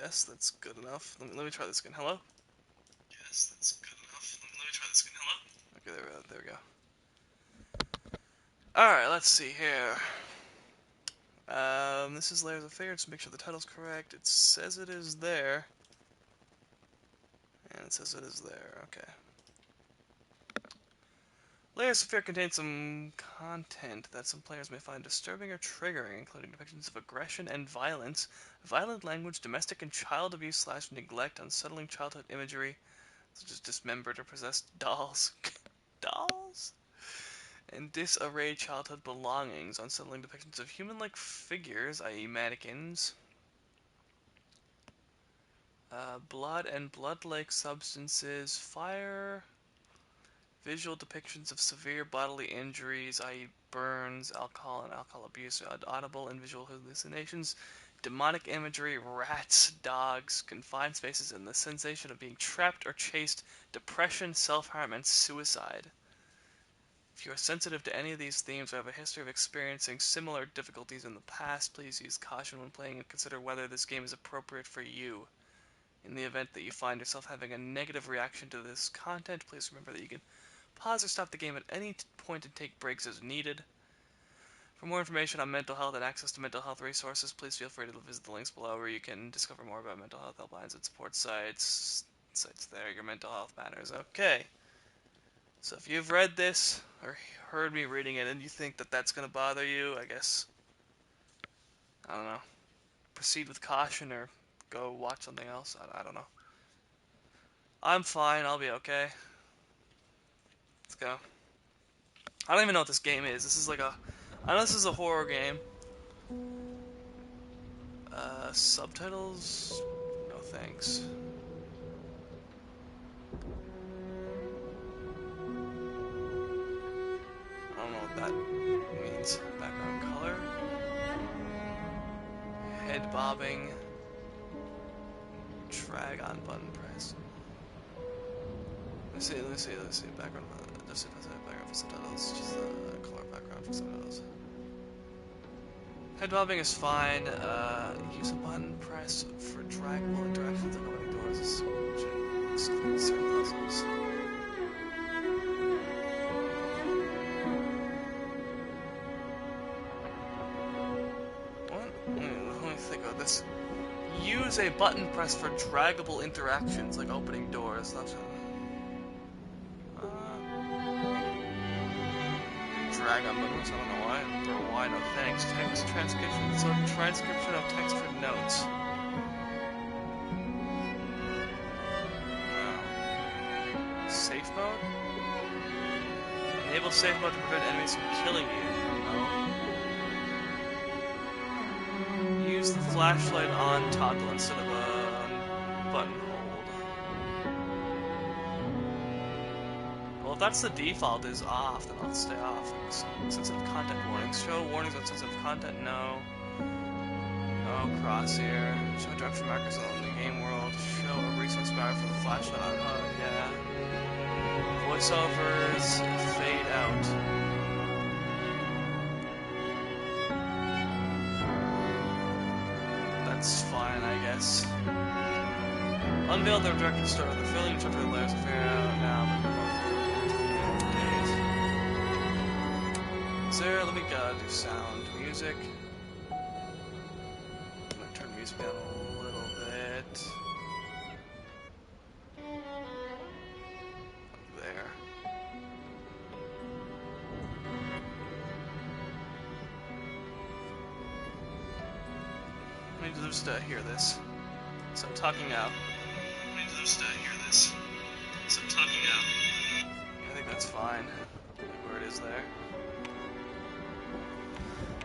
Yes, that's good enough. Let me try this again. Hello? Yes, that's good enough. Let me try this again. Hello? Okay, there we go. Alright, let's see here. This is Layers of Fear, just make sure the title's correct. It says it is there. And it says it is there, okay. Layers of Fear contains some content that some players may find disturbing or triggering, including depictions of aggression and violence, violent language, domestic and child abuse / neglect, unsettling childhood imagery, such as dismembered or possessed dolls. Dolls? And disarrayed childhood belongings, unsettling depictions of human-like figures, i.e. mannequins, blood and blood-like substances, fire, visual depictions of severe bodily injuries, i.e. burns, alcohol and alcohol abuse, audible and visual hallucinations, demonic imagery, rats, dogs, confined spaces, and the sensation of being trapped or chased, depression, self-harm, and suicide. If you are sensitive to any of these themes or have a history of experiencing similar difficulties in the past, please use caution when playing and consider whether this game is appropriate for you. In the event that you find yourself having a negative reaction to this content, please remember that you can pause or stop the game at any point and take breaks as needed. For more information on mental health and access to mental health resources, please feel free to visit the links below where you can discover more about mental health helplines and support sites. Sites there, your mental health matters. Okay. So if you've read this or heard me reading it and you think that that's going to bother you, I guess, I don't know, proceed with caution or go watch something else. I don't know. I'm fine. I'll be okay. Let's go. I don't even know what this game is. This is like a... I know this is a horror game. Subtitles? No thanks. I don't know what that means. Background color. Head bobbing. Drag on button press. Let's see. Background. Just background for subtitles. Just color background for subtitles. Head bobbing is fine. Use a button press for draggable interactions like opening doors, which excludes certain puzzles. What? Let me think of this. Use a button press for draggable interactions like opening doors. That's drag on buttons. I don't know why. Or why? No thanks. Text transcription. So transcription of text for notes. Safe mode? Enable safe mode to prevent enemies from killing you. No. Use the flashlight on toggle instead of a button hold. Well, if that's the default is off, then I'll stay off. Sensitive content warnings. Show warnings on sensitive content. No. No crosshair. Show direction markers on the game world. Show a resource bar for the flashlight on. Oh, yeah. Voiceovers fade out. That's fine, I guess. Unveil their director's story. The filling chapter of Layers of Fear out now. There, let me do sound. Music. I'm gonna turn music down a little bit. There. I need to just hear this. So I'm talking out. I need to just hear this. So I'm talking out. I think that's fine. Like where it is there.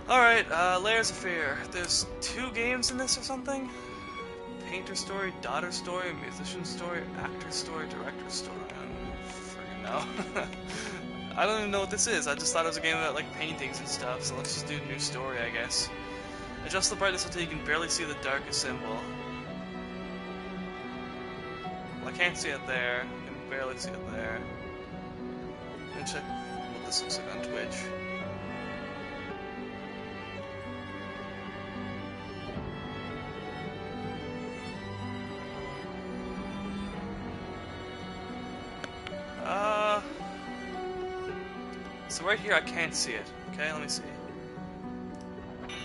Alright, Layers of Fear. There's 2 games in this or something? Painter story, daughter story, musician story, actor story, director story. I don't freaking know. I don't even know what this is. I just thought it was a game about like paintings and stuff, so let's just do new story, I guess. Adjust the brightness until you can barely see the darkest symbol. Well, I can't see it there. I can barely see it there. Let me check what this looks like on Twitch. So right here I can't see it. Okay, let me see.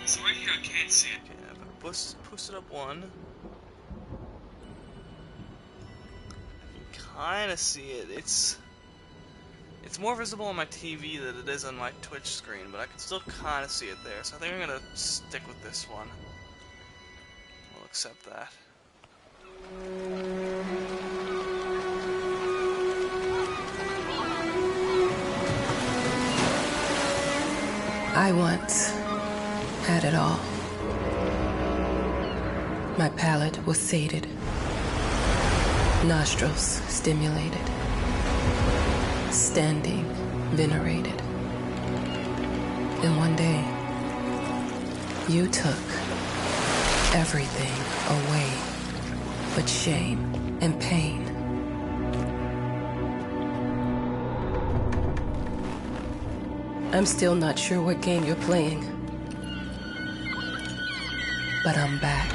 So right here I can't see it. Okay, I've boosted up one. I can kinda see it. It's more visible on my TV than it is on my Twitch screen, but I can still kinda see it there. So I think I'm gonna stick with this one. We'll accept that. I once had it all. My palate was sated, nostrils stimulated, standing venerated. And one day, you took everything away but shame and pain. I'm still not sure what game you're playing, but I'm back.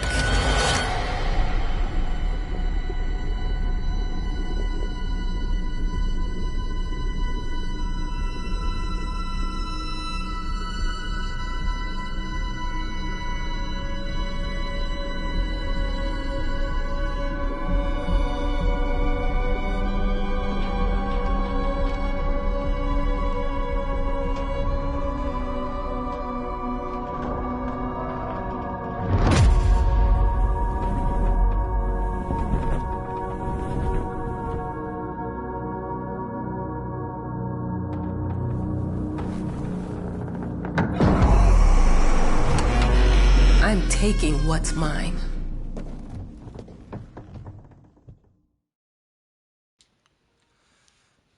I'm taking what's mine.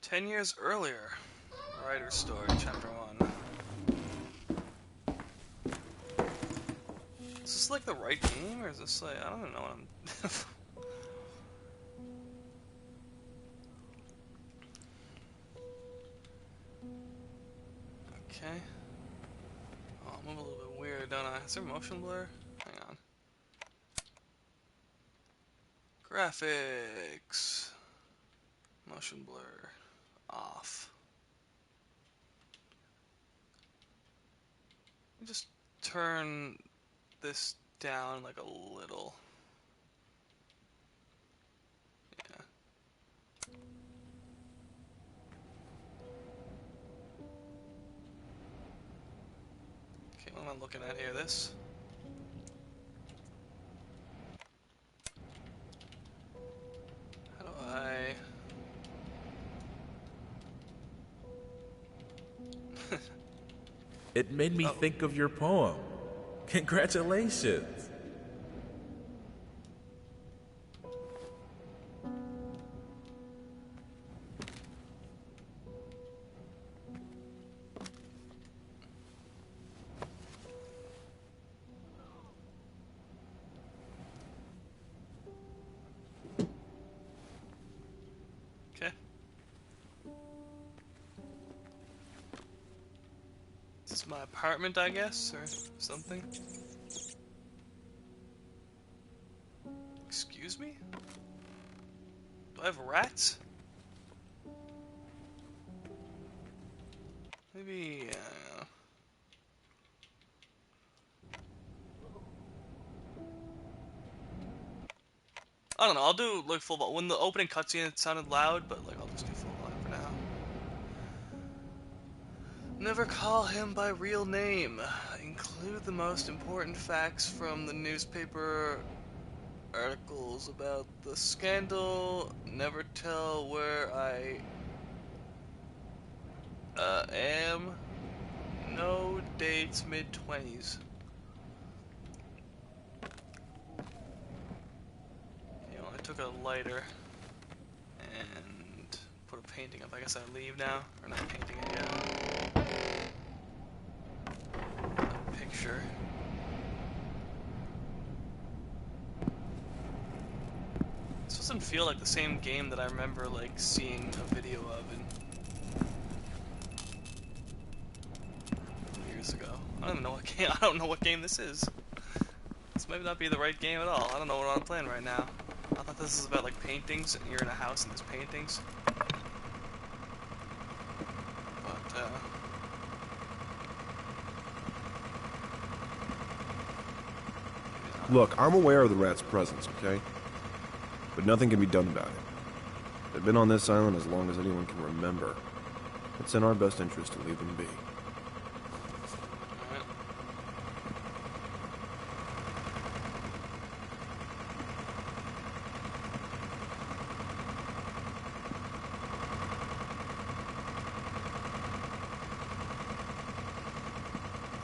"10 years earlier." Writer's Story, Chapter 1. Is this like the right game, or is this like... I don't know what I'm... Okay. Oh, I move a little bit weird, don't I? Is there motion blur? Hang on. Graphics. Motion blur. Off. Just turn this down like a little. Yeah. Okay, what am I looking at here? This? How do I... It made me think of your poem. Congratulations. Okay. This is my apartment, I guess, or something. Excuse me? Do I have rats? Maybe, I don't know, I'll do like full volume. When the opening cutscene it sounded loud, but like I'll just do full volume for now. Never call him by real name. Include the most important facts from the newspaper articles about the scandal. Never tell where I am. No dates, mid-20s. You know, I took a lighter and put a painting up. I guess I leave now, or not painting it yet. A picture. This doesn't feel like the same game that I remember like seeing a video of years ago. I don't even know what game. I don't know what game this is. This might not be the right game at all. I don't know what I'm playing right now. I thought this was about like paintings, and you're in a house and there's paintings. But Look, I'm aware of the rat's presence, okay? But nothing can be done about it. They've been on this island as long as anyone can remember. It's in our best interest to leave them be. Alright.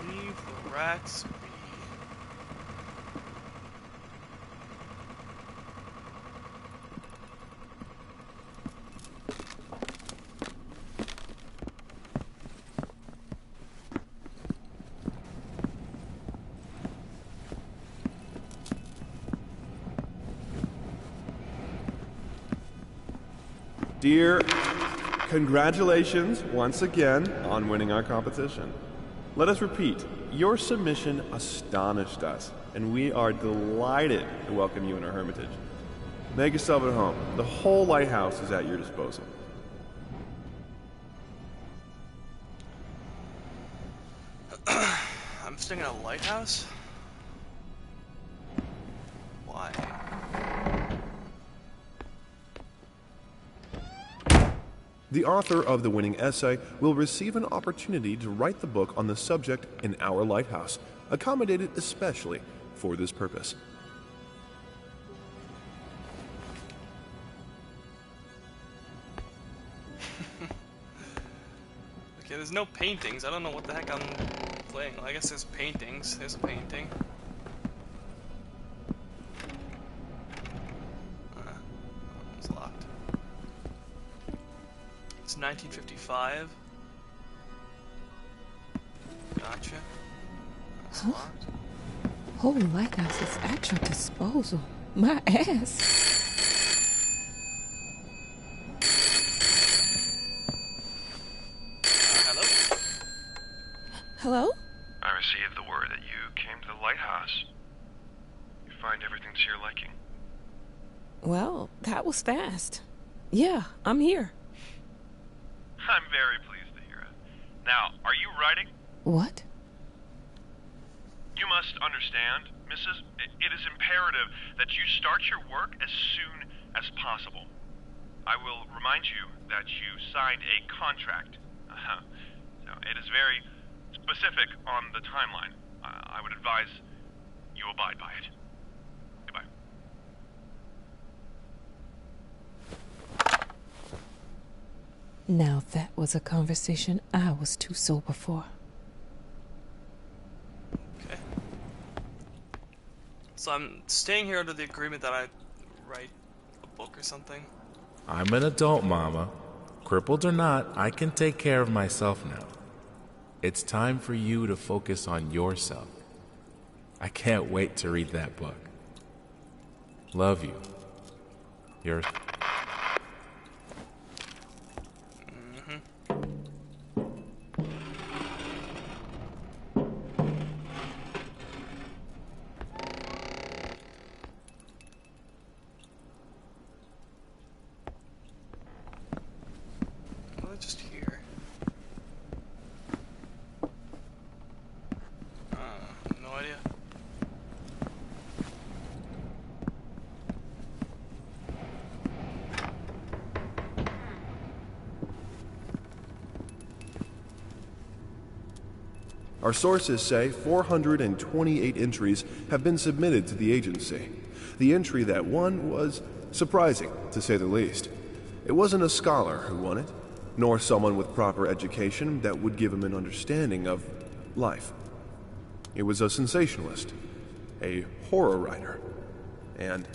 Leave the rats be. Dear, congratulations once again on winning our competition. Let us repeat, your submission astonished us, and we are delighted to welcome you in our hermitage. Make yourself at home. The whole lighthouse is at your disposal. I'm staying in a lighthouse? Why? The author of the winning essay will receive an opportunity to write the book on the subject in our lighthouse, accommodated especially for this purpose. Okay, there's no paintings. I don't know what the heck I'm playing. I guess there's paintings. There's a painting. It's locked. It's 1955. Gotcha. It's locked. Whole lighthouse is at your disposal. My ass. Hello? Hello? I received the word that you came to the lighthouse. You find everything to your liking. Well, that was fast. Yeah, I'm here. I'm very pleased to hear it. Now, are you writing? What? You must understand, Mrs. It is imperative that you start your work as soon as possible. I will remind you that you signed a contract. So it is very specific on the timeline. I would advise you abide by it. Goodbye. Now that was a conversation I was too sober for. Okay. So I'm staying here under the agreement that I write a book or something. I'm an adult, Mama. Crippled or not, I can take care of myself now. It's time for you to focus on yourself. I can't wait to read that book. Love you. Yours. Well, just here. No idea. Our sources say 428 entries have been submitted to the agency. The entry that won was surprising, to say the least. It wasn't a scholar who won it, nor someone with proper education that would give him an understanding of life. It was a sensationalist, a horror writer, and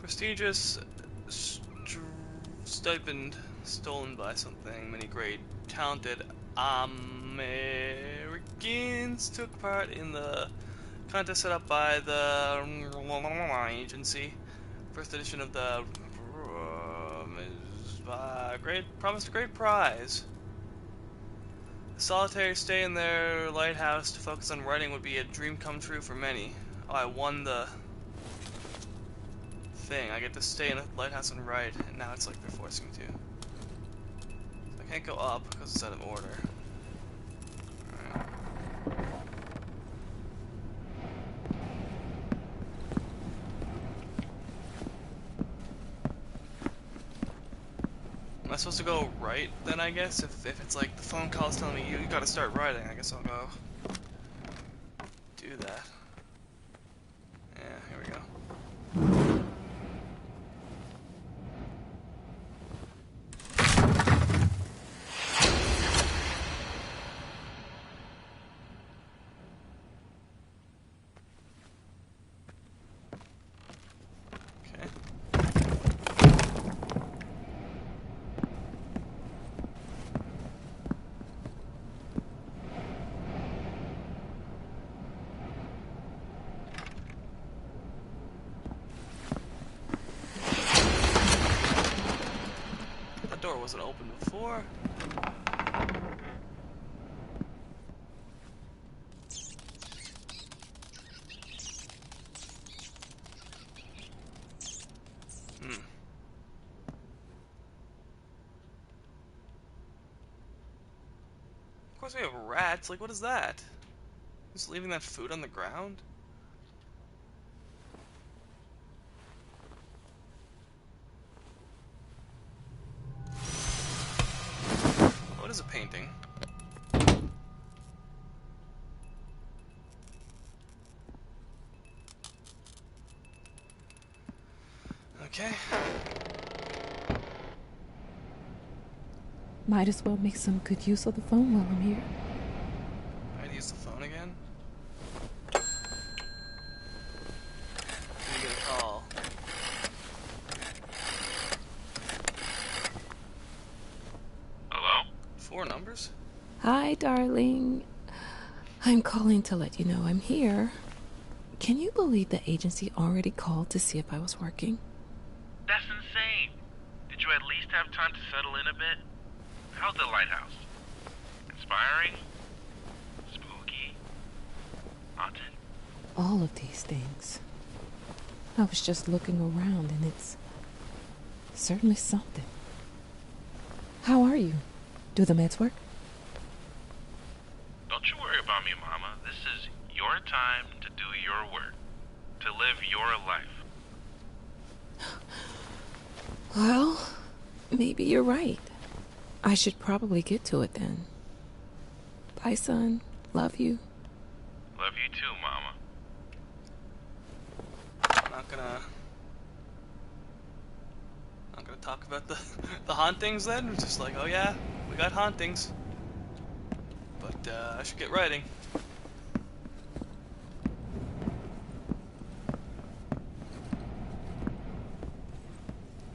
Prestigious stipend stolen by something. Many great, talented Americans took part in the contest set up by the agency. First edition of the promised a great prize. A solitary stay in their lighthouse to focus on writing would be a dream come true for many. Oh, I won the thing. I get to stay in a lighthouse and write, and now it's like they're forcing me to. I can't go up because it's out of order. Alright. I supposed to go right then, I guess? If it's like the phone call's telling me you gotta start writing, I guess I'll go do that. Yeah, here we go. Okay. That door wasn't open before. Hmm. Of course we have rats. Like, what is that? Just leaving that food on the ground? What is a painting? Okay. Might as well make some good use of the phone while I'm here. I gotta use the phone again. You get a call. Hello? 4 numbers? Hi, darling. I'm calling to let you know I'm here. Can you believe the agency already called to see if I was working? That's insane. Did you at least have time to settle in a bit? How's the lighthouse? Inspiring? Spooky? Haunted? All of these things. I was just looking around and it's certainly something. How are you? Do the meds work? Don't you worry about me, Mama. This is your time to do your work. To live your life. Well, maybe you're right. I should probably get to it then. Bye, son. Love you. Love you too, Mama. I'm not gonna talk about the the hauntings then. It's just like, oh yeah, we got hauntings. But I should get writing.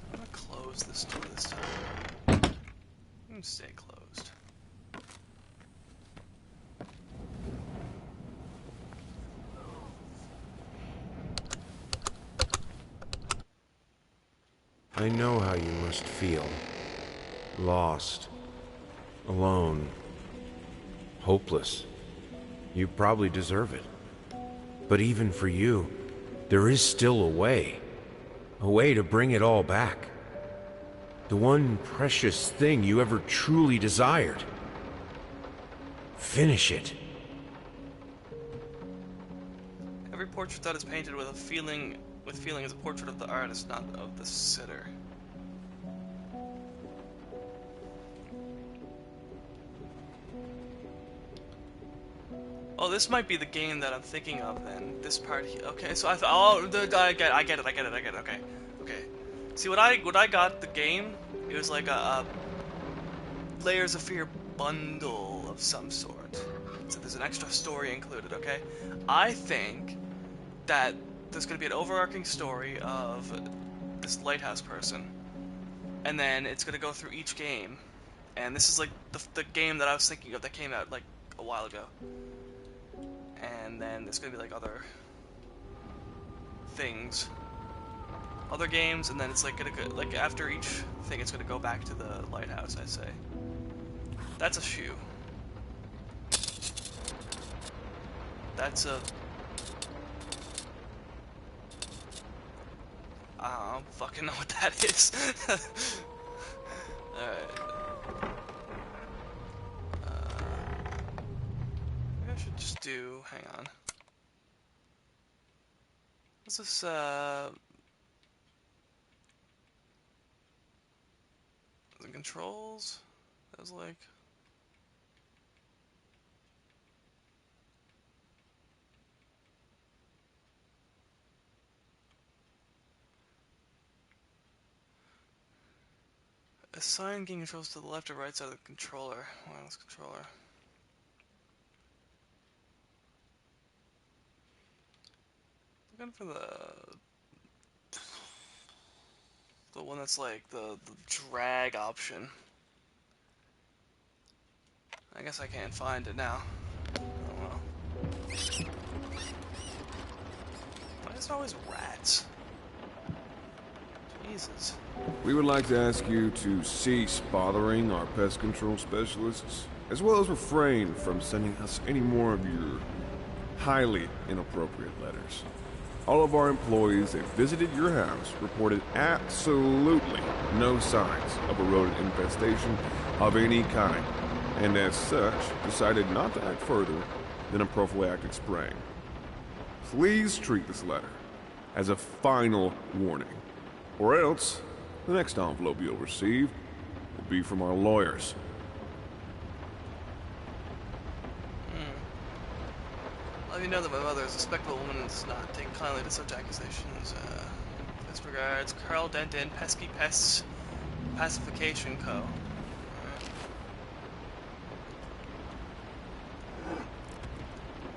I'm gonna close this door this time. Stay closed. I know how you must feel. Lost. Alone. Hopeless. You probably deserve it. But even for you, there is still a way. A way to bring it all back. The one precious thing you ever truly desired. Finish it. Every portrait that is painted with feeling is a portrait of the artist, not of the sitter. Oh, this might be the game that I'm thinking of then. This part here. Okay, so I get it. Okay. Okay. See what I got the game? It was like a Layers of Fear bundle of some sort. So there's an extra story included, okay? I think that there's going to be an overarching story of this lighthouse person. And then it's going to go through each game. And this is like the game that I was thinking of that came out like a while ago. And then there's going to be like other things. Other games, and then it's like going to go, like after each thing it's going to go back to the lighthouse, I say. That's a shoe. That's a... I don't fucking know what that is. Alright. Maybe I should just do... Hang on. What's this, The controls? That was like... Assign game controls to the left or right side of the controller. Wireless controller. Looking for the one that's like the drag option. I guess I can't find it now. Oh well. Why is there always rats? Jesus. We would like to ask you to cease bothering our pest control specialists, as well as refrain from sending us any more of your highly inappropriate letters. All of our employees that visited your house reported absolutely no signs of a rodent infestation of any kind, and as such, decided not to act further than a prophylactic spraying. Please treat this letter as a final warning, or else the next envelope you'll receive will be from our lawyers. Let me know that my mother is a respectable woman and does not take kindly to such accusations. Best regards, Carl Denton, Pesky Pests Pacification Co. Alright.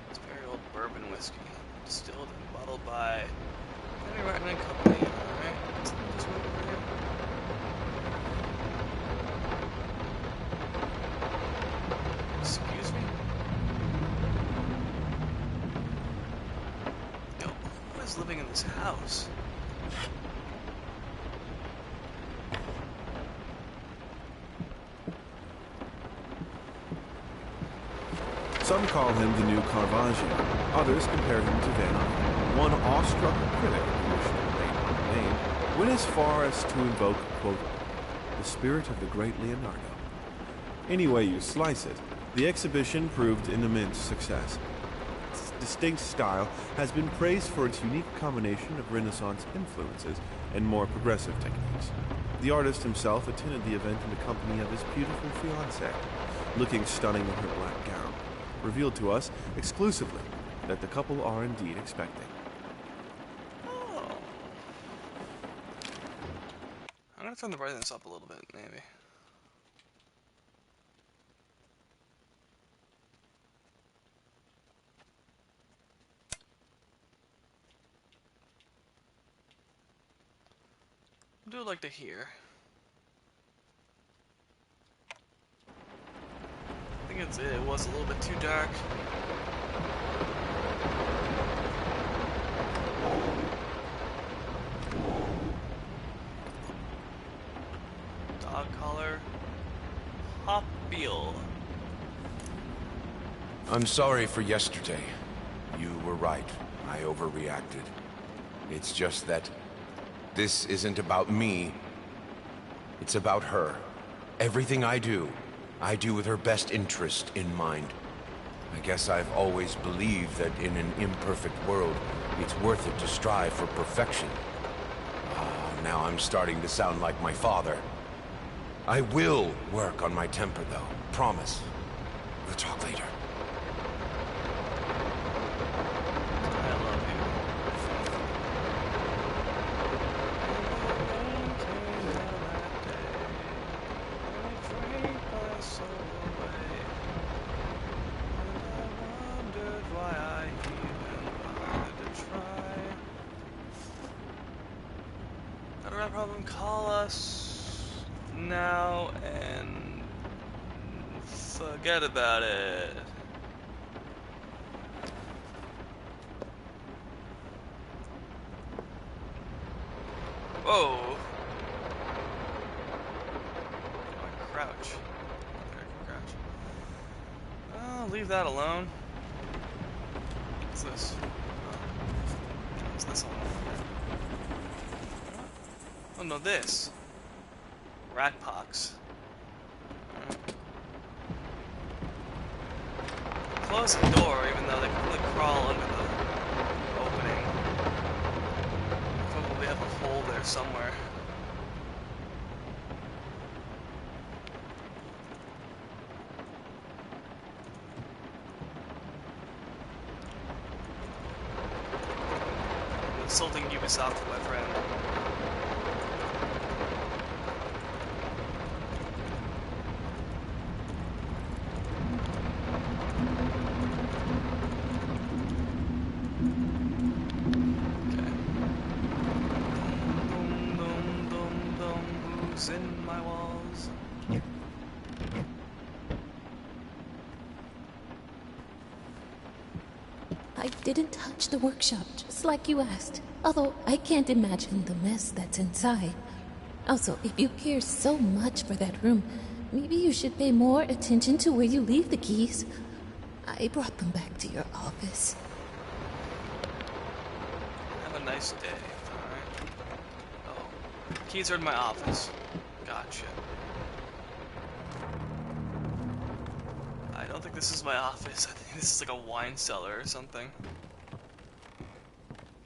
It's very old bourbon whiskey, distilled and bottled by Henry Martin and Company. Alright, let's look this way over here. Excuse me? Yo, who is living in this house? Some call him the new Caravaggio. Others compare him to Van Eyck. One awestruck critic who wished to remain unnamed went as far as to invoke, quote, the spirit of the great Leonardo. Any way you slice it, the exhibition proved an immense success. Its distinct style has been praised for its unique combination of Renaissance influences and more progressive techniques. The artist himself attended the event in the company of his beautiful fiancée, looking stunning in her black gown, revealed to us exclusively that the couple are indeed expecting. Oh. I'm gonna turn the brightness up a little bit, maybe. I do like to hear. I think it was a little bit too dark. Dog collar. Hopfield. I'm sorry for yesterday. You were right. I overreacted. It's just that this isn't about me. It's about her. Everything I do with her best interest in mind. I guess I've always believed that in an imperfect world, it's worth it to strive for perfection. Now I'm starting to sound like my father. I will work on my temper, though. Promise. We'll talk later. I love you. Not a problem. Call us now and forget about it. Whoa. I crouch. There I can crouch. Oh, leave that alone. What's this? What's this on? Oh no, this. Rat pox. Close the door, even though they can really crawl under the opening. Probably have a hole there somewhere. insulting Ubisoft with my friend. Okay. Dum dum dum dum, who's in my walls? I didn't touch the workshop, just like you asked. Although I can't imagine the mess that's inside. Also, if you care so much for that room, maybe you should pay more attention to where you leave the keys. I brought them back to your office. Have a nice day. Alright. Oh. Keys are in my office. Gotcha. I don't think this is my office. I think this is like a wine cellar or something.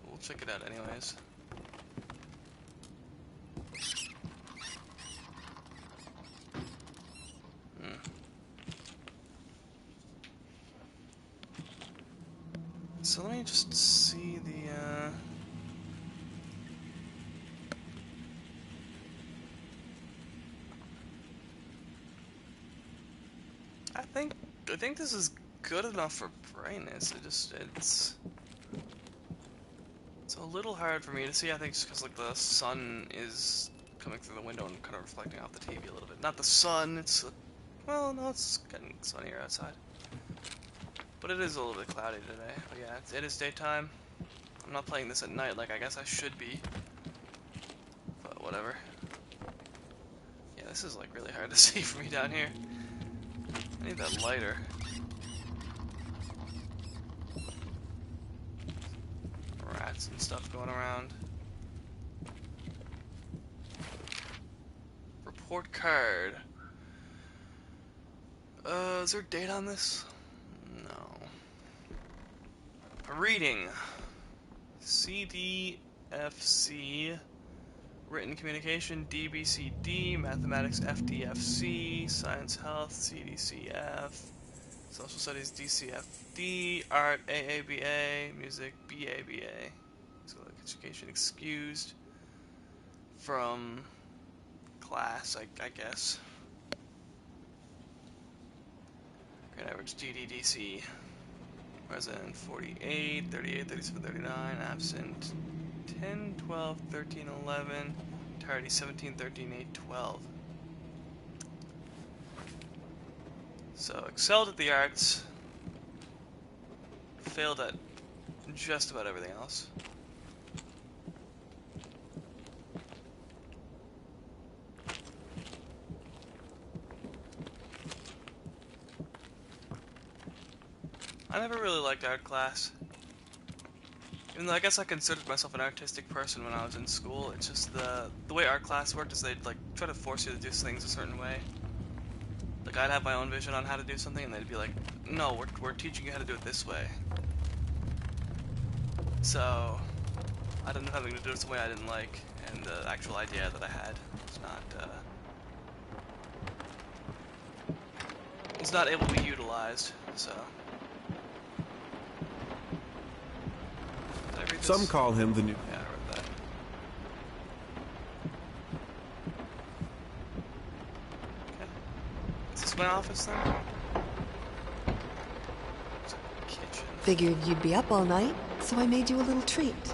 We'll check it out anyways. So let me just see the, I think this is good enough for brightness. It's a little hard for me to see. I think just because like the sun is coming through the window and kind of reflecting off the TV a little bit. Not the sun. Well, no, it's getting sunnier outside. But it is a little bit cloudy today. But yeah, it is daytime. I'm not playing this at night like I guess I should be. But whatever. Yeah, this is like really hard to see for me down here. I need that lighter. Rats and stuff going around. Report card. Is there a date on this? No. Reading. CDFC. Written communication, DBCD. Mathematics, FDFC. Science, health, CDCF. Social studies, DCFD. Art, AABA. Music, BABA. So education excused from class, I guess. Grade average, GDDC. Present 48, 38, 37, 39, absent 10, 12, 13, 11, entirety 17, 13, 8, 12. So, excelled at the arts, failed at just about everything else. I never really liked art class. Even though I guess I considered myself an artistic person when I was in school, it's just the way art class worked is they'd like try to force you to do things a certain way. Like I'd have my own vision on how to do something and they'd be like, no, we're teaching you how to do it this way. So I'd end up having to do it some way I didn't like, and the actual idea that I had was not able to be utilized, so. Some call him the new... Yeah, I read that. Okay. Is this my office then? It's like a kitchen. Figured you'd be up all night, so I made you a little treat.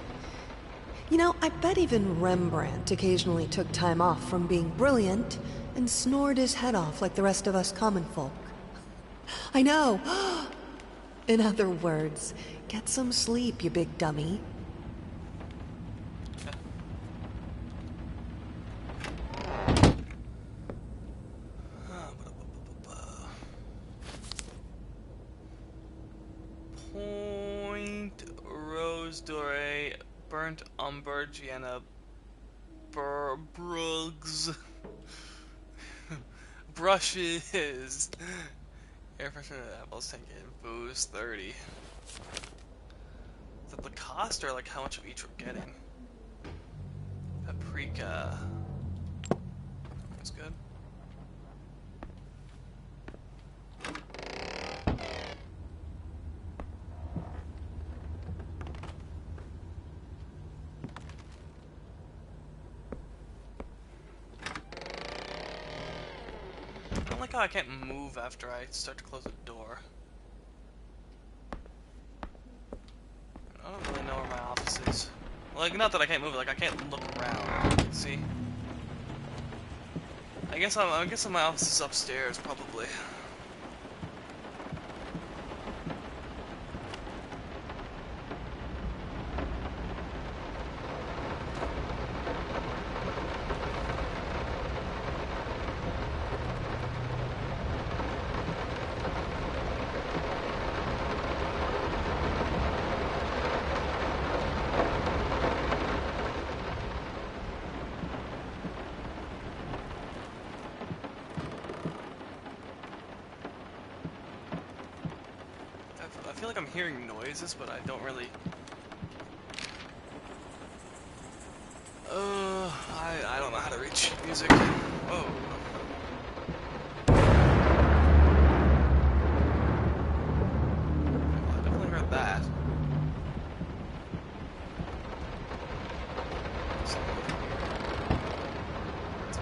You know, I bet even Rembrandt occasionally took time off from being brilliant and snored his head off like the rest of us common folk. I know! In other words, get some sleep, you big dummy. Point Rose Doré, Burnt Umber, Gianna Bruggs. Brushes. Air freshener, apples 10K, booze 30. Is that the cost or like how much of each we're getting? Paprika. That's good. like how I can't move after I start to close the door. I don't really know where my office is. Like, not that I can't move, like I can't look around. See? I guess my office is upstairs, probably. I feel like I'm hearing noises, but I don't really... I don't know how to read sheet music. Whoa. I definitely heard that.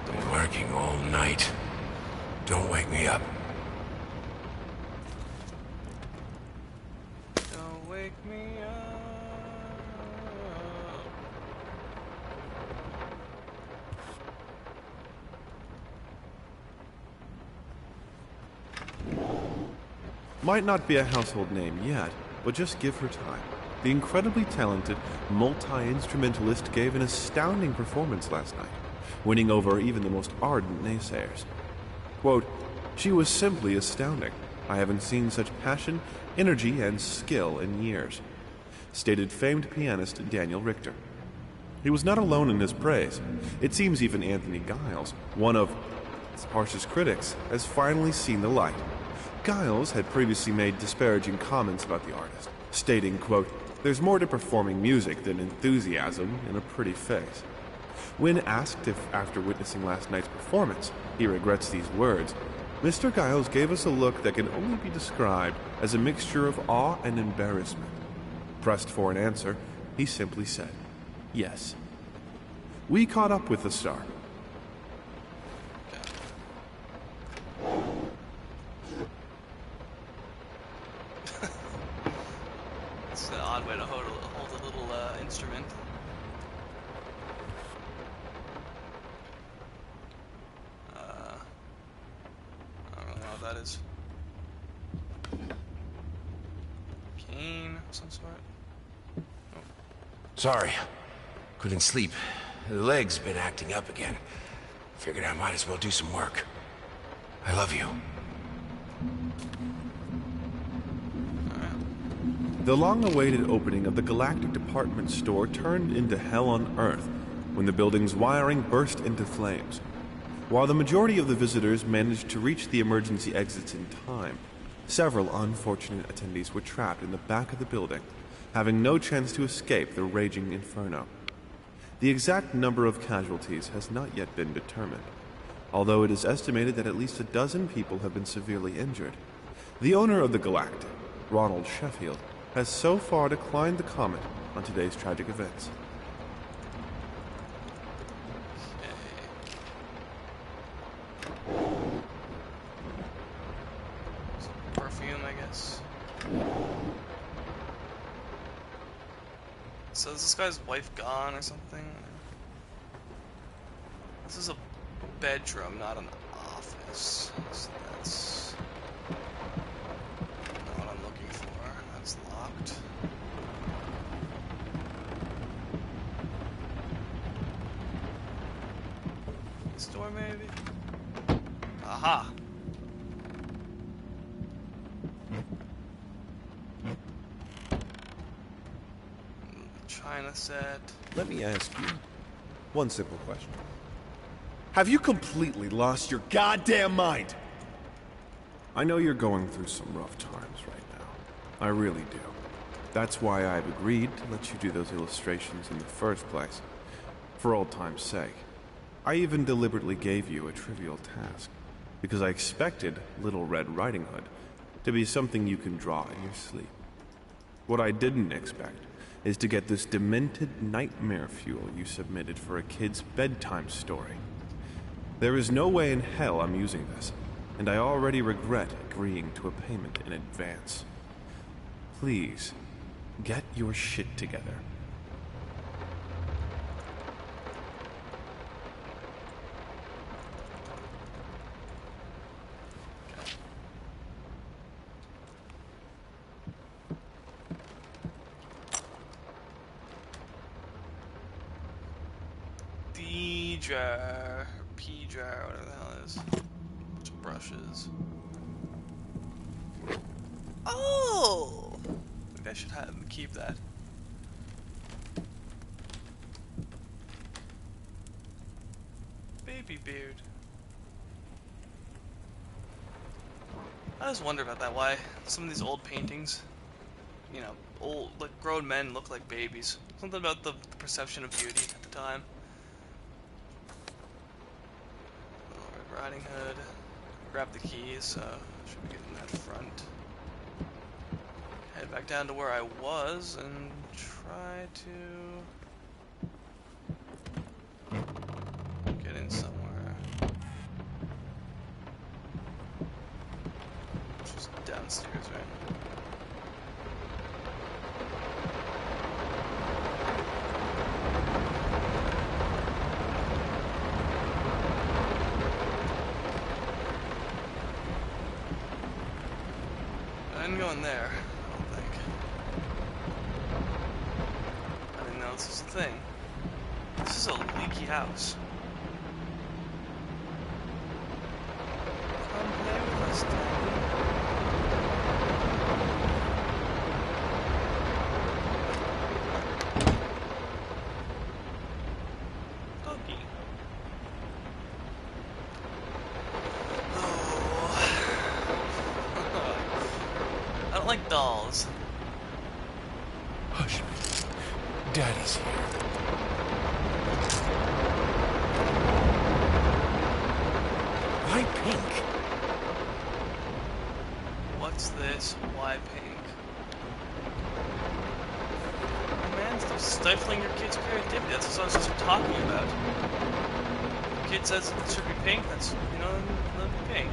Been working all night. Don't wake me up. Don't wake me up. Might not be a household name yet, but just give her time. The incredibly talented multi-instrumentalist gave an astounding performance last night, winning over even the most ardent naysayers. Quote, "She was simply astounding. I haven't seen such passion, energy, and skill in years," stated famed pianist Daniel Richter. He was not alone in his praise. It seems even Anthony Giles, one of its harshest critics, has finally seen the light. Giles had previously made disparaging comments about the artist, stating, quote, "There's more to performing music than enthusiasm in a pretty face." When asked if, after witnessing last night's performance, he regrets these words, Mr. Giles gave us a look that can only be described as a mixture of awe and embarrassment. Pressed for an answer, he simply said, "Yes." We caught up with the star. It's an odd way to hold a little instrument. I don't know what that is. Cane of some sort? Sorry. Couldn't sleep. The leg's been acting up again. Figured I might as well do some work. I love you. The long-awaited opening of the Galactic Department Store turned into hell on Earth when the building's wiring burst into flames. While the majority of the visitors managed to reach the emergency exits in time, several unfortunate attendees were trapped in the back of the building, having no chance to escape the raging inferno. The exact number of casualties has not yet been determined, although it is estimated that at least a dozen people have been severely injured. The owner of the Galactic, Ronald Sheffield, has so far declined to comment on today's tragic events. Perfume, I guess. So is this guy's wife gone or something? This is a bedroom, not an office. So that's not what I'm looking for. That's locked. This door, maybe? Aha! China set. Let me ask you one simple question. Have you completely lost your goddamn mind? I know you're going through some rough times right now. I really do. That's why I've agreed to let you do those illustrations in the first place. For old time's sake. I even deliberately gave you a trivial task, because I expected Little Red Riding Hood to be something you can draw in your sleep. What I didn't expect is to get this demented nightmare fuel you submitted for a kid's bedtime story. There is no way in hell I'm using this. and I already regret agreeing to a payment in advance. Please, get your shit together. D-jar, P-jar, whatever the hell it is. Bunch of brushes. Oh! Maybe I should keep that. Baby beard. I always wonder about that, why some of these old paintings, you know, old, like, grown men look like babies. Something about the perception of beauty at the time. Red Riding Hood. Grab the keys, so should be getting that front. Head back down to where I was and try to get in somewhere. Just downstairs, right? I didn't go in there, I don't think. I didn't know this was a thing. This is a leaky house. Come play with us, Daddy. Doggy. I don't like dolls. Hush. Daddy's here. Why pink? What's this? Why pink? Oh man, stop stifling your kid's creativity. That's what I was just talking about. The kid says it should be pink, that's, you know, let it be pink.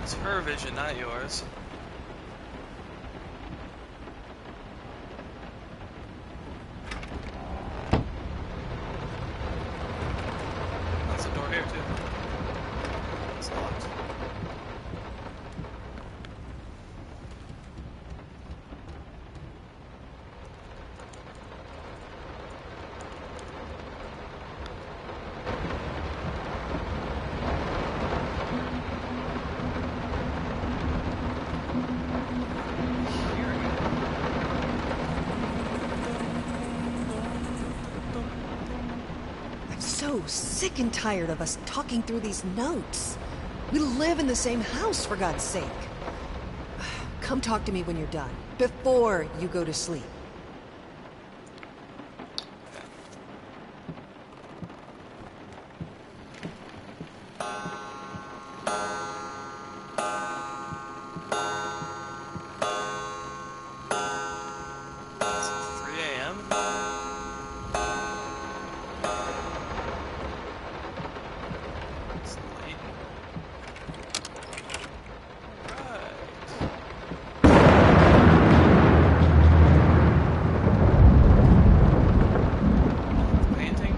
It's her vision, not yours. That's a door here too. It's locked. I'm so sick and tired of us talking through these notes. We live in the same house, for God's sake. Come talk to me when you're done, before you go to sleep. It's 3 a.m. It's late. Right. Painting.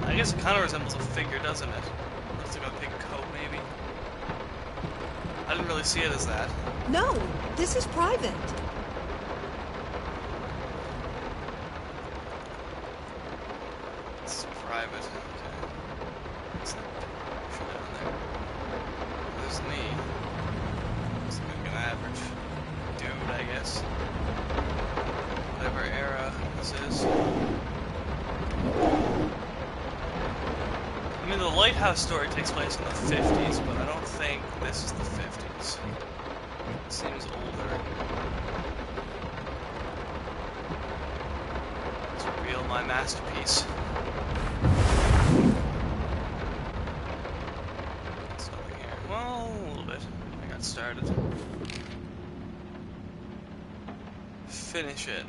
I guess it kind of resembles a figure, doesn't it? Looks like a pink coat, maybe. I didn't really see it as that. No, this is private. It's private. Okay. It's not picture down there. There's me. It's like an average dude, I guess. Whatever era this is. I mean, the lighthouse story takes place in the 50s, but I don't think this is the 50s. It seems older. Let's reveal my masterpiece. There's nothing here. Well, a little bit. I got started. Finish it.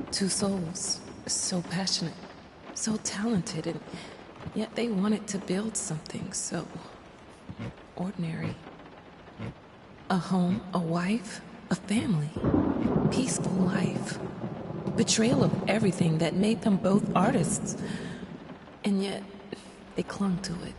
Two souls, so passionate, so talented, and yet they wanted to build something so ordinary. A home, a wife, a family, peaceful life. Betrayal of everything that made them both artists, and yet they clung to it.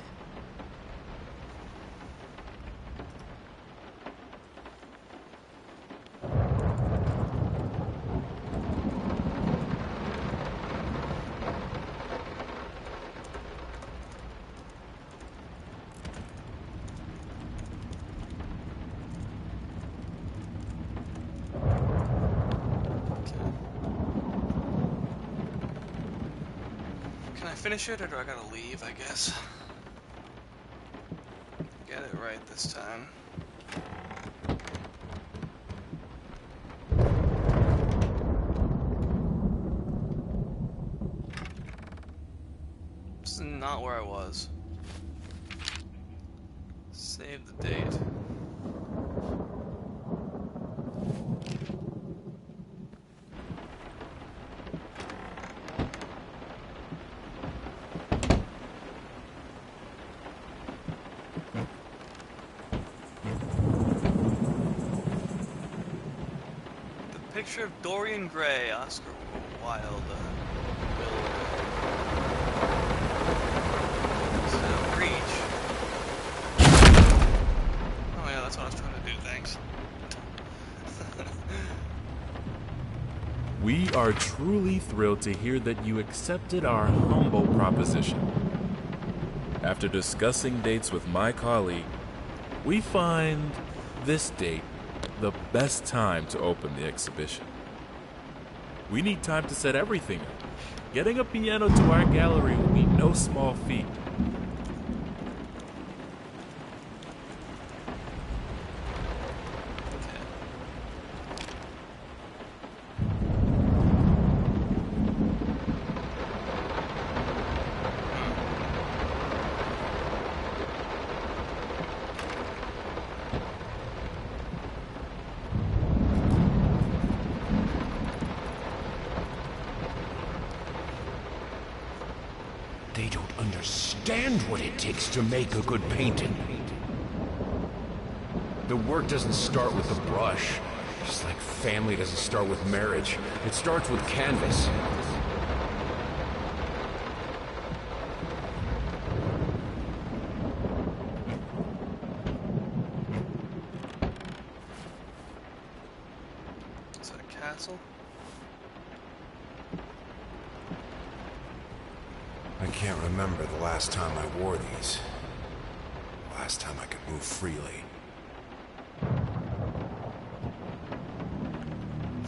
Finish it, or do I gotta leave, I guess? Get it right this time. This is not where I was. Save the date. Picture of Dorian Gray, Oscar Wilde. Reach. Oh yeah, that's what I was trying to do, thanks. We are truly thrilled to hear that you accepted our humble proposition. After discussing dates with my colleague, we find this date the best time to open the exhibition. We need time to set everything up. Getting a piano to our gallery will be no small feat. They don't understand what it takes to make a good painting. The work doesn't start with the brush. Just like family doesn't start with marriage. It starts with canvas. Is that a castle? I can't remember the last time I wore these. Last time I could move freely.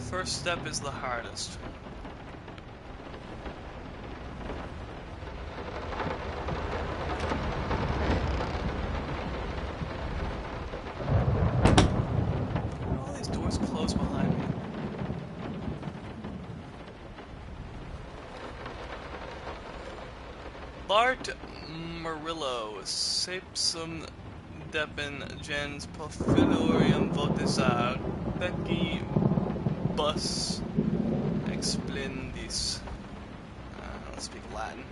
First step is the hardest. All these doors close behind me. Bart Murillo, Sapsum Depin Gens Porphyrium Votisar, Becky Bus Explendis. I don't speak Latin.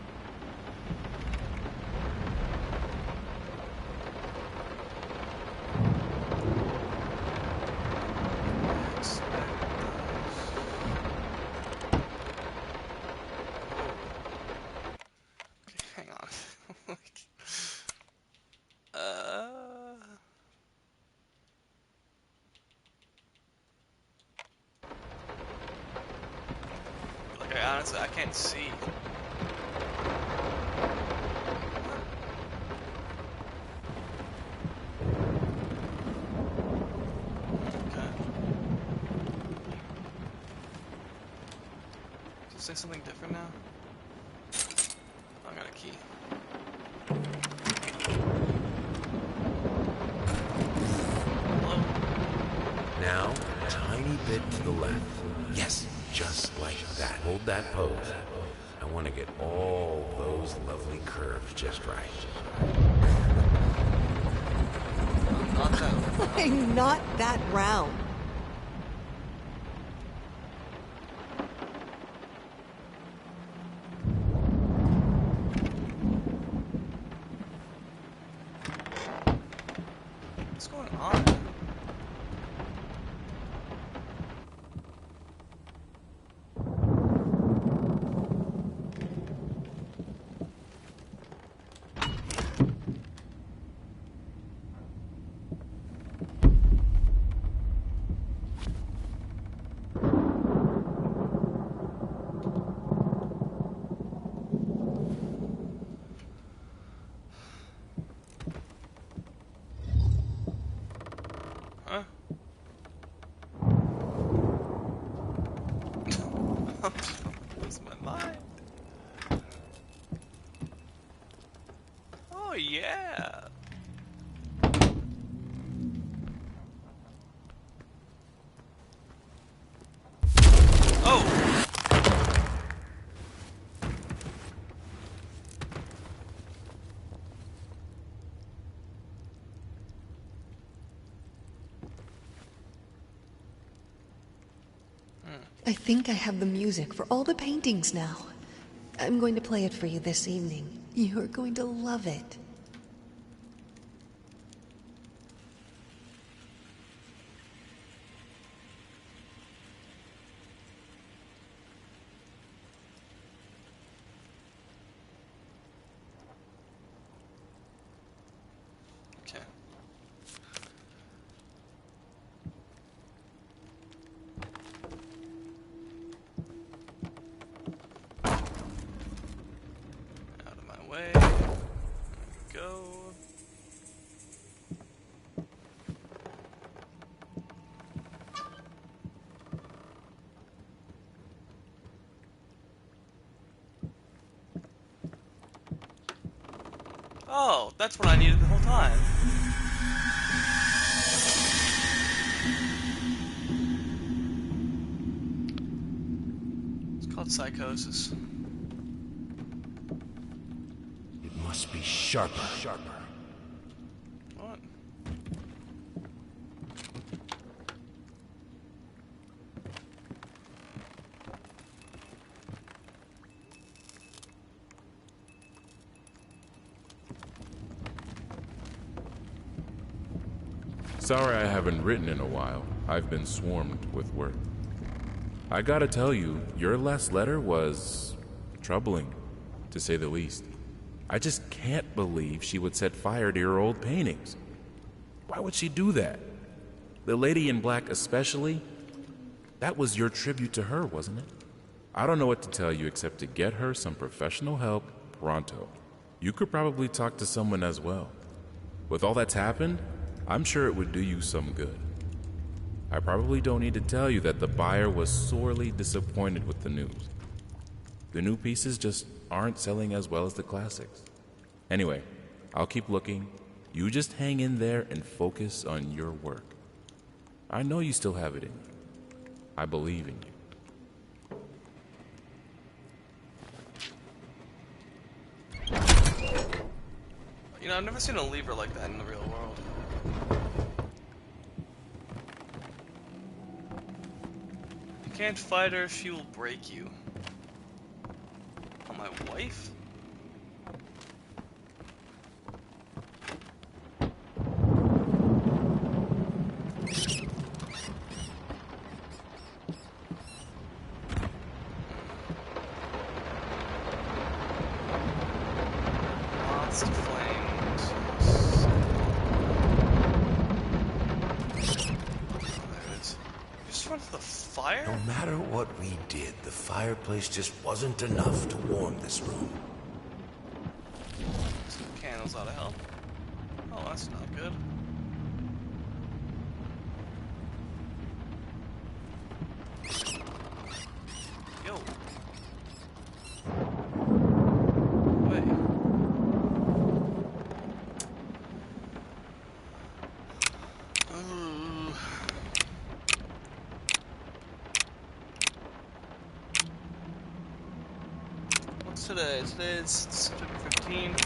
Hang on. Okay, honestly, I can't see. Okay. Does it say something different now? I got a key. Hello? Now, a tiny bit to the left. Yes, just like that. Hold that pose. I want to get all those lovely curves just right. Not that. I'm not that round. I'm just losing my mind. Oh yeah. Oh. I think I have the music for all the paintings now. I'm going to play it for you this evening. You're going to love it. Okay. Out of my way. There we go. Oh, that's what I needed the whole time. It's called psychosis. It must be sharper. What? Sorry I haven't written in a while. I've been swarmed with work. I gotta tell you, your last letter was troubling, to say the least. I just can't believe she would set fire to your old paintings. Why would she do that? The lady in black especially? That was your tribute to her, wasn't it? I don't know what to tell you except to get her some professional help pronto. You could probably talk to someone as well. With all that's happened, I'm sure it would do you some good. I probably don't need to tell you that the buyer was sorely disappointed with the news. The new pieces just aren't selling as well as the classics. Anyway, I'll keep looking. You just hang in there and focus on your work. I know you still have it in you. I believe in you. You know, I've never seen a lever like that in the real world. You can't fight her, she will break you. Oh, my wife? Lots of flames. There it is. You just run for the fire? No matter what we did, the fireplace just wasn't enough to warm this room. Some candles ought to help. Oh, that's not good. Yo. Wait. What's today? Today's September 15th.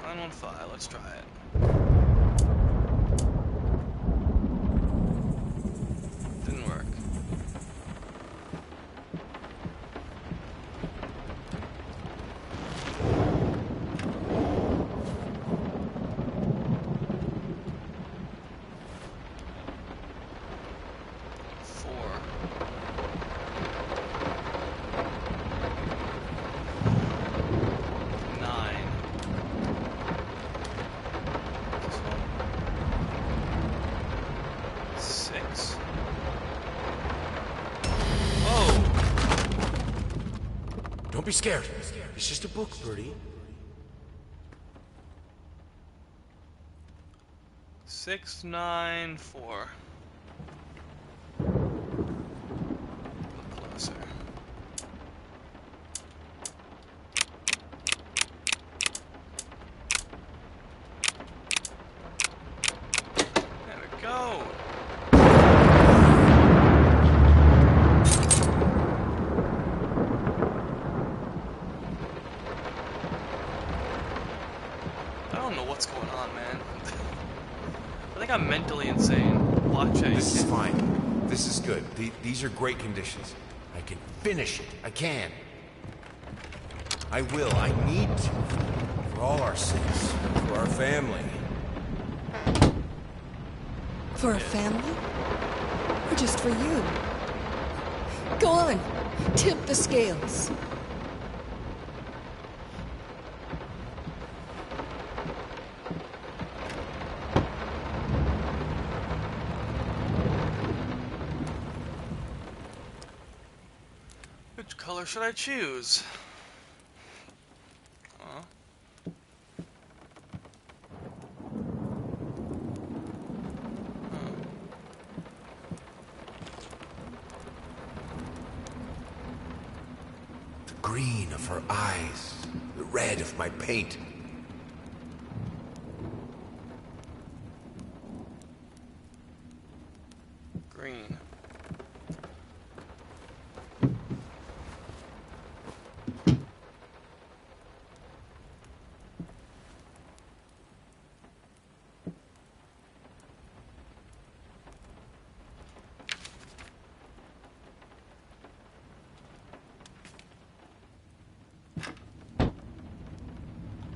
915, let's try it. Didn't work. Don't be scared. It's just a book, Birdie. 694. This is fine. This is good. These are great conditions. I can finish it. I can. I will. I need to. For all our sakes. For our family. For a family? Or just for you? Go on. Tip the scales. Which color should I choose? The green of her eyes. The red of my paint. Green.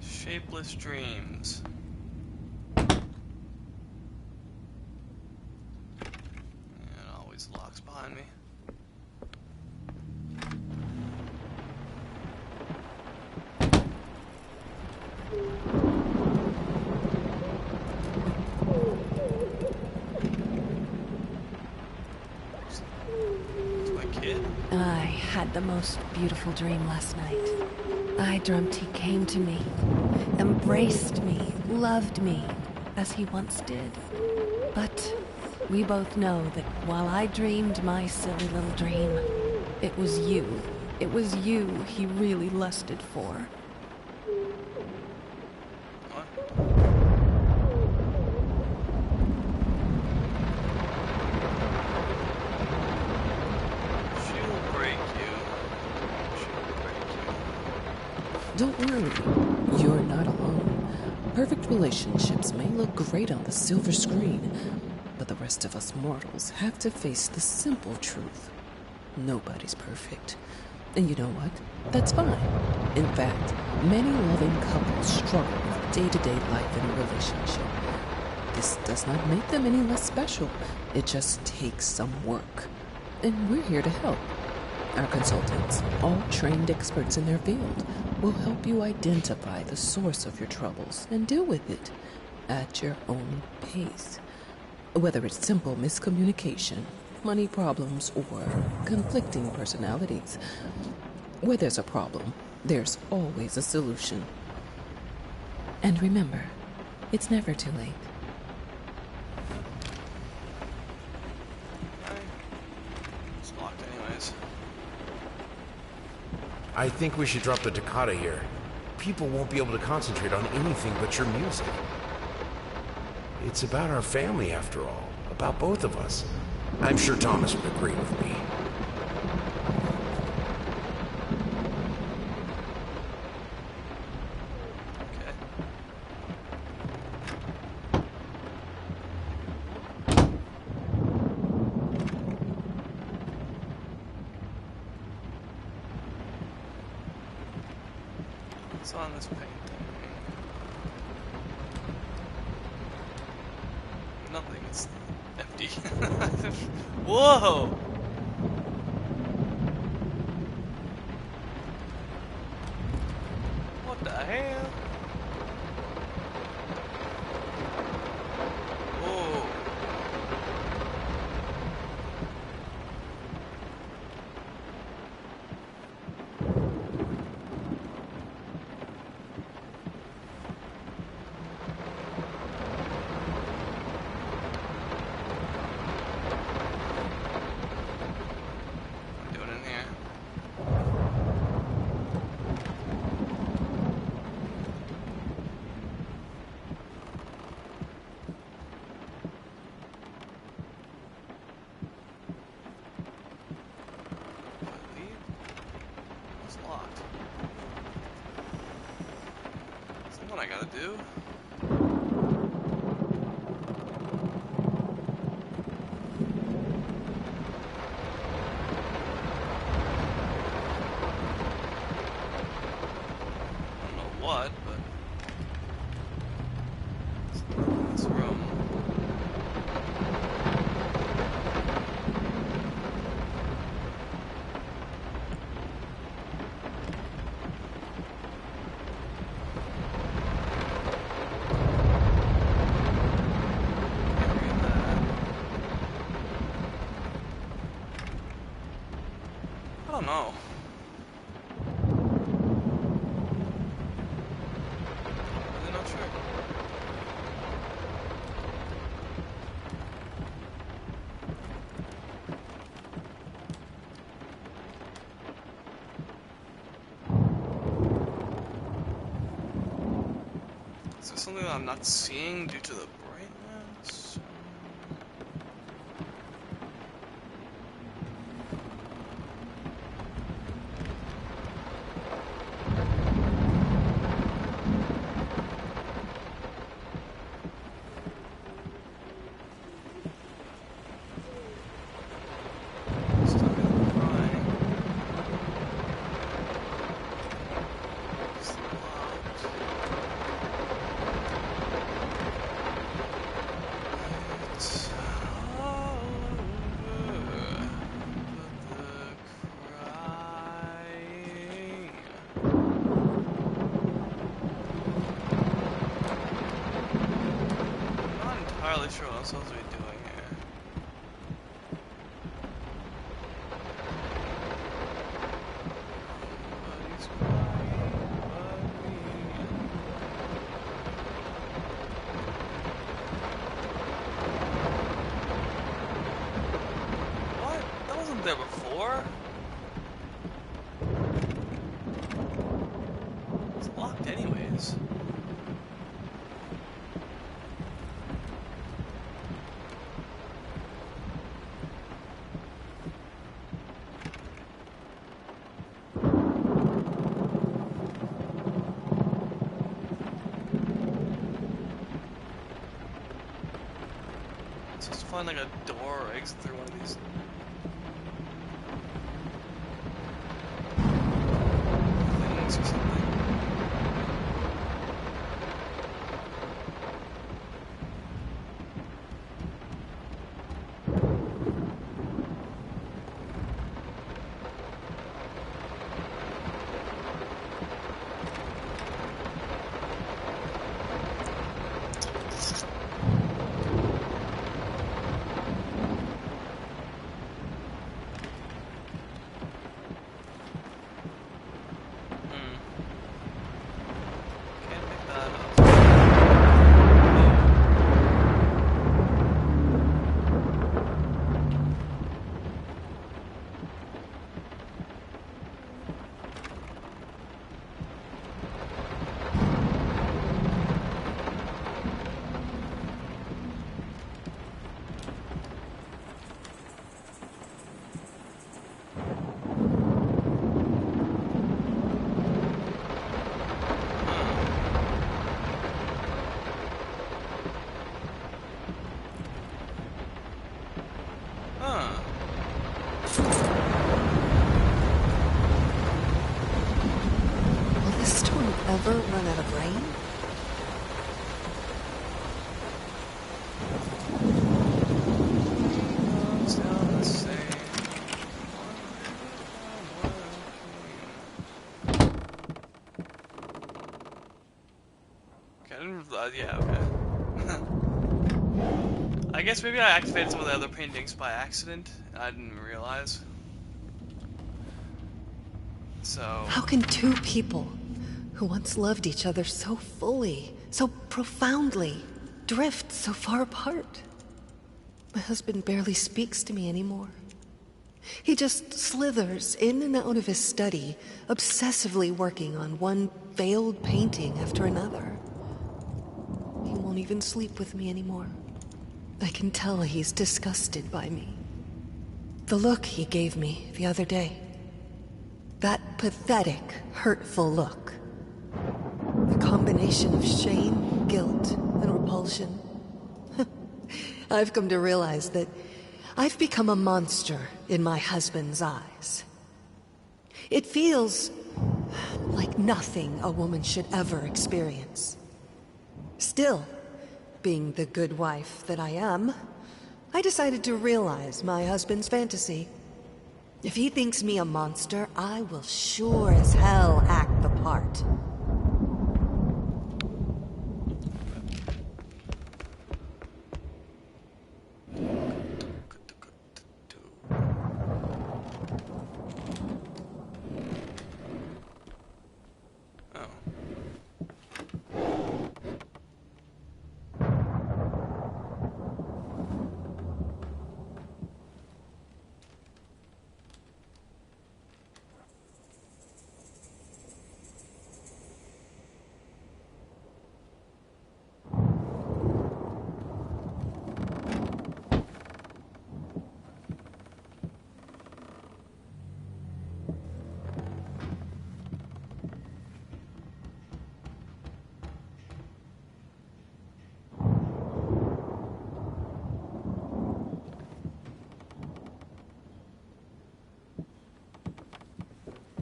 Shapeless dreams. It always locks behind me. It's my kid. I had the most beautiful dream last night. I dreamt he came to me, embraced me, loved me, as he once did. But we both know that while I dreamed my silly little dream, it was you. It was you he really lusted for. What? She'll break you. She'll break you. Don't worry, you're not alone. Perfect relationships may look great on the silver screen, but the rest of us mortals have to face the simple truth. Nobody's perfect. And you know what? That's fine. In fact, many loving couples struggle with day-to-day life in a relationship. This does not make them any less special. It just takes some work. And we're here to help. Our consultants, all trained experts in their field, will help you identify the source of your troubles and deal with it at your own pace. Whether it's simple miscommunication, money problems, or conflicting personalities, where there's a problem, there's always a solution. And remember, it's never too late. It's locked anyways. I think we should drop the toccata here. People won't be able to concentrate on anything but your music. It's about our family, after all. About both of us. I'm sure Thomas would agree with me. Okay. What's on this painting? Nothing. It's empty. Whoa! What the hell? Whoa. What am I doing in here? Do I leave? It's locked. Something I gotta do. don't know. Really not sure. Is there something that I'm not seeing due to the brightness? Still gonna cry. It's locked. It's all over, but the crying. I'm not entirely sure what I'm supposed to be doing here. Nobody's crying but me. What? That wasn't there before? It's locked anyways. It's just to find like a door or exit through one of these things or something. Can't pick that up. Huh. Will this storm ever run out of rain? Sound the same. Okay, I didn't, yeah, okay. I guess maybe I activated some of the other paintings by accident, and I didn't realize. So, How can two people who once loved each other so fully, so profoundly, drift so far apart? My husband barely speaks to me anymore. He just slithers in and out of his study, obsessively working on one failed painting after another. He won't even sleep with me anymore. I can tell he's disgusted by me. The look he gave me the other day. That pathetic, hurtful look. The combination of shame, guilt, and repulsion. I've come to realize that I've become a monster in my husband's eyes. It feels like nothing a woman should ever experience. Still, being the good wife that I am, I decided to realize my husband's fantasy. If he thinks me a monster, I will sure as hell act the part.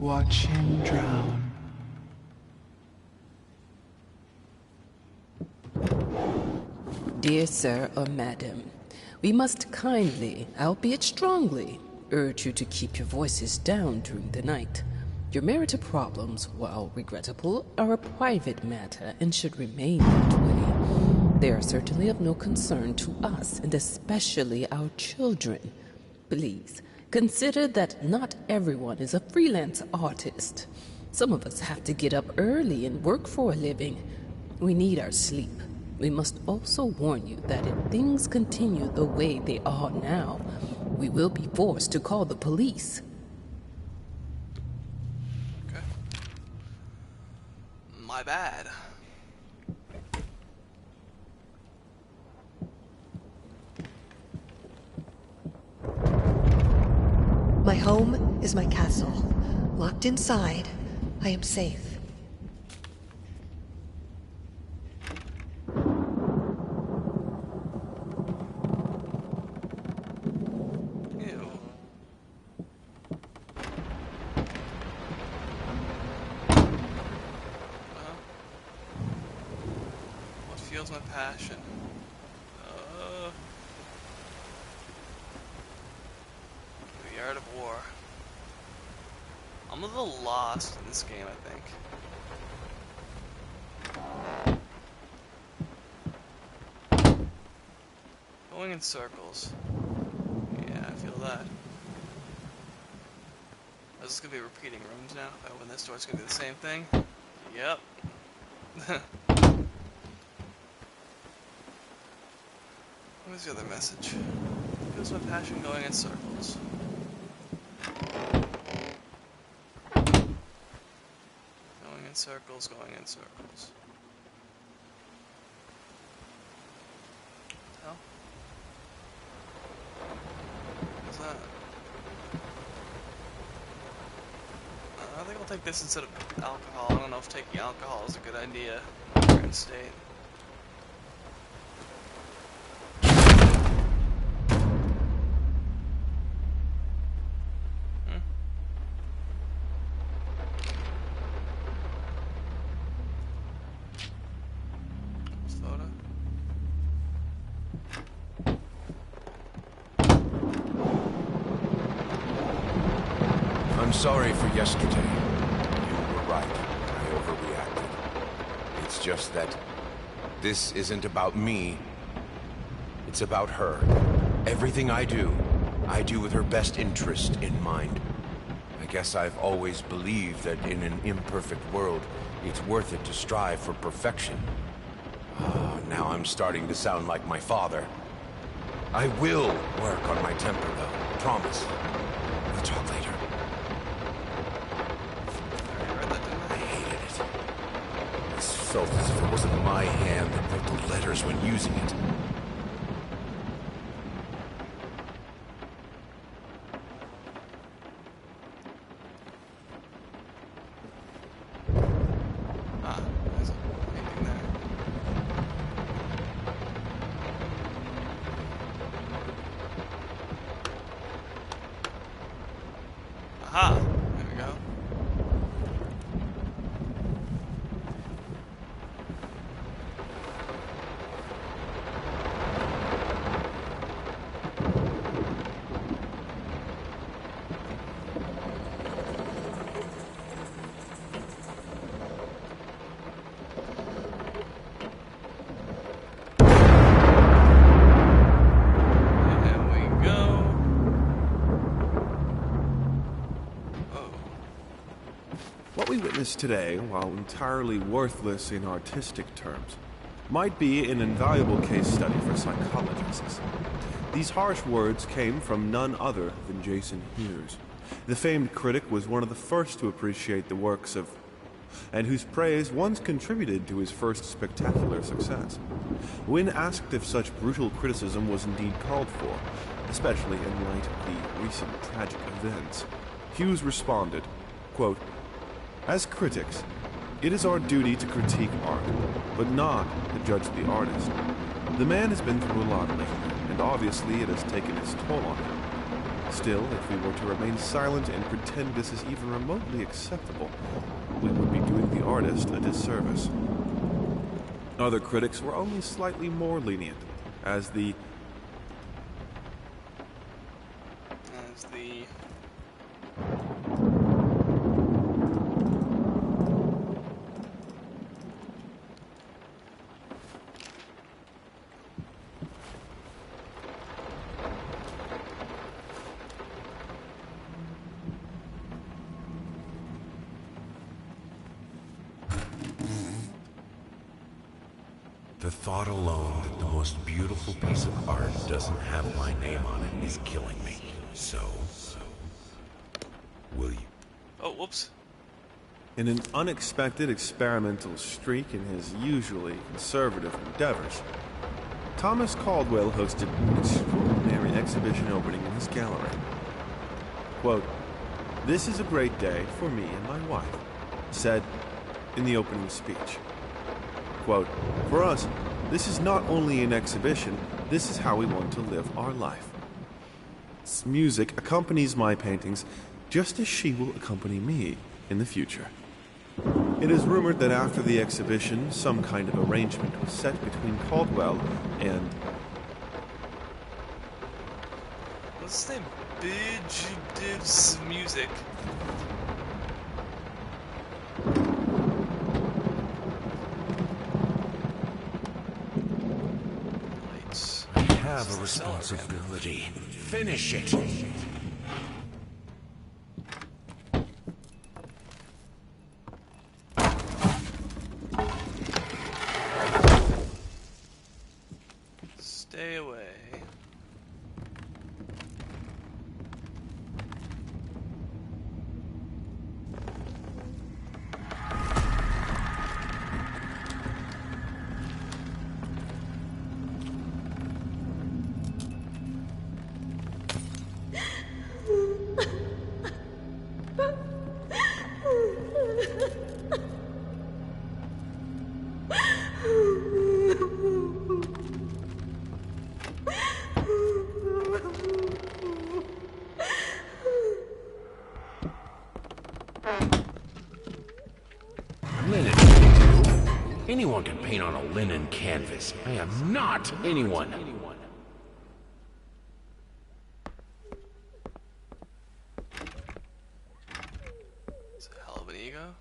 Watch him drown. Dear sir or madam, we must kindly, albeit strongly, urge you to keep your voices down during the night. Your marital problems, while regrettable, are a private matter and should remain that way. They are certainly of no concern to us, and especially our children. Please, consider that not everyone is a freelance artist. Some of us have to get up early and work for a living. We need our sleep. We must also warn you that if things continue the way they are now, we will be forced to call the police. Okay. My bad. My home is my castle. Locked inside, I am safe. Ew. What fuels my passion? The Art of War. I'm a little lost in this game, I think. Going in circles. Yeah, I feel that. Is this gonna be repeating rooms now? If I open this door, it's gonna be the same thing? Yep. Where's the other message? Feels my passion going in circles. Going in circles, going in circles. Hell? What's that? I think I'll take this instead of alcohol. I don't know if taking alcohol is a good idea in the current state. Soda. I'm sorry for yesterday. You were right. I overreacted. It's just that this isn't about me. It's about her. Everything I do with her best interest in mind. I guess I've always believed that in an imperfect world, it's worth it to strive for perfection. Now I'm starting to sound like my father. I will work on my temper, though. Promise. We'll talk later. I hated it. This felt as if it wasn't my hand that wrote the letters when using it. There's a painting there. Aha! There we go. There we go. Oh. What we witnessed today, while entirely worthless in artistic terms, might be an invaluable case study for psychologists. These harsh words came from none other than Jason Hughes. The famed critic was one of the first to appreciate the works of, and whose praise once contributed to his first spectacular success. When asked if such brutal criticism was indeed called for, especially in light of the recent tragic events, Hughes responded, quote, "As critics, it is our duty to critique art, but not to judge the artist. The man has been through a lot lately, and obviously it has taken its toll on him. Still, if we were to remain silent and pretend this is even remotely acceptable, we would be doing the artist a disservice. Other critics were only slightly more lenient, as the The thought alone that the most beautiful piece of art doesn't have my name on it is killing me. So, will you? Oh, whoops. in an unexpected experimental streak in his usually conservative endeavors, Thomas Caldwell hosted an extraordinary exhibition opening in his gallery. Quote, "This is a great day for me and my wife," said in the opening speech. Quote, "For us, this is not only an exhibition, this is how we want to live our life. This music accompanies my paintings just as she will accompany me in the future." It is rumored that after the exhibition, some kind of arrangement was set between Caldwell and... What's his name? Bidgediv's music. Lights. I have a responsibility. Finish it. Stay away. Linen. Anyone can paint on a linen canvas. I am not anyone. It's a hell of an ego.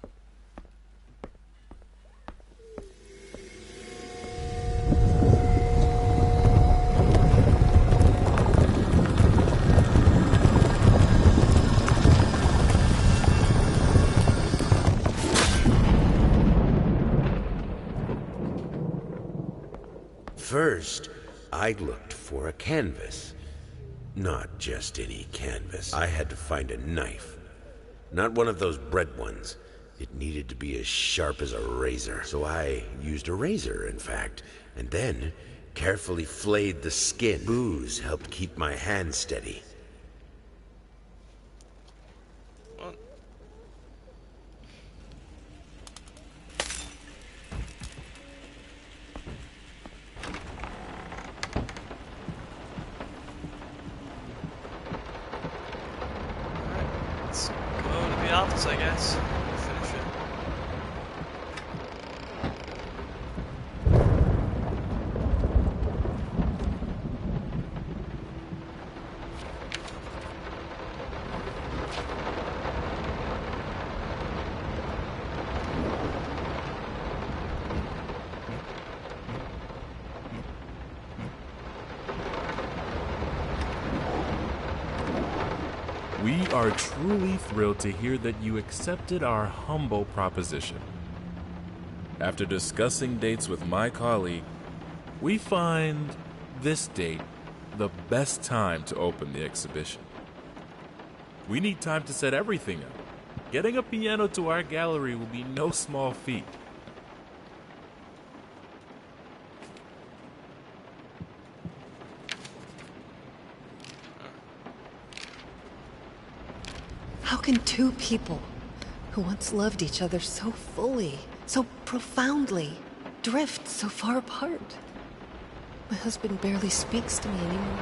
First, I looked for a canvas. Not just any canvas. I had to find a knife. Not one of those bread ones. It needed to be as sharp as a razor. So I used a razor, in fact, and then carefully flayed the skin. Booze helped keep my hand steady. What? Let's go to the office, I guess. Finish it. We are truly thrilled to hear that you accepted our humble proposition. After discussing dates with my colleague, we find this date the best time to open the exhibition. We need time to set everything up. Getting a piano to our gallery will be no small feat. How can two people who once loved each other so fully, so profoundly, drift so far apart? My husband barely speaks to me anymore.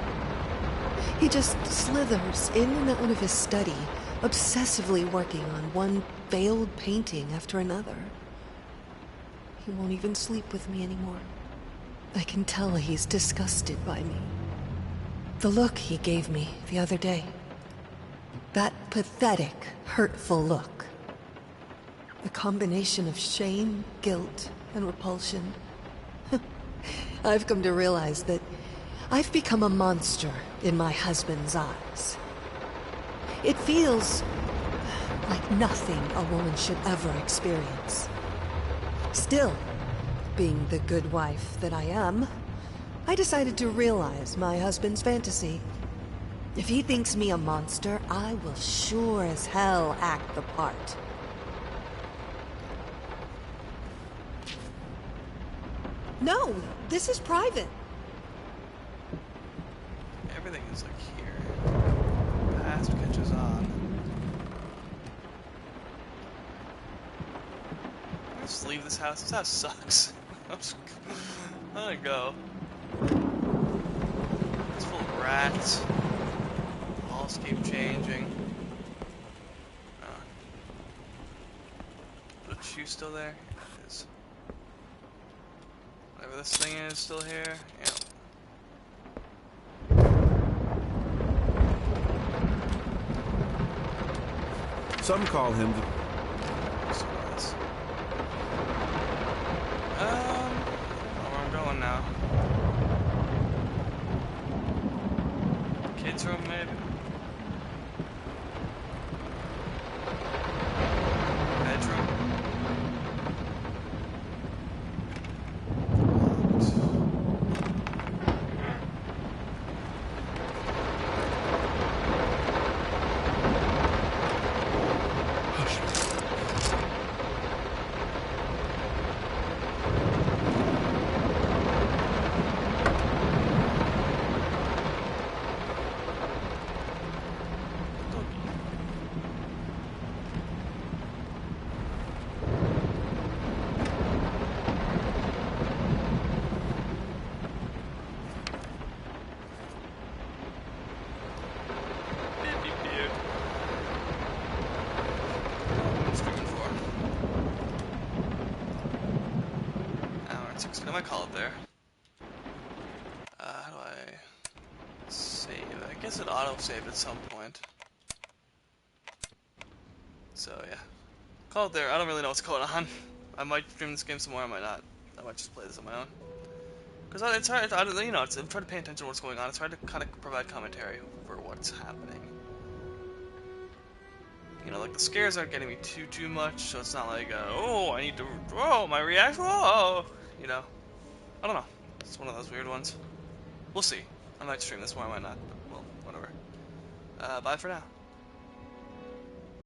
He just slithers in and out of his study, obsessively working on one failed painting after another. He won't even sleep with me anymore. I can tell he's disgusted by me. The look he gave me the other day. That pathetic, hurtful look. The combination of shame, guilt, and repulsion. I've come to realize that I've become a monster in my husband's eyes. It feels like nothing a woman should ever experience. Still, being the good wife that I am, I decided to realize my husband's fantasy. If he thinks me a monster, I will sure as hell act the part. No, this is private. Everything is like here. Past catches on. Just leave this house. This house sucks. I'm gonna go. It's full of rats. Walls keep changing. The shoe still there? It is. Whatever this thing is still here. Yep. Some call him the... I don't know where I'm going now. Kids' room, maybe? Bedroom? I might call it there. How do I save? I guess it auto-saved at some point. So yeah, call it there. I don't really know what's going on. I might stream this game some more. I might not. I might just play this on my own. Because it's hard. I'm trying to pay attention to what's going on. It's hard to kind of provide commentary for what's happening. You know, like the scares aren't getting me too much, so it's not like oh, I need to, oh, my reaction, oh, you know. I don't know. It's one of those weird ones. We'll see. I might stream this more, I might not, but well, whatever. Bye for now.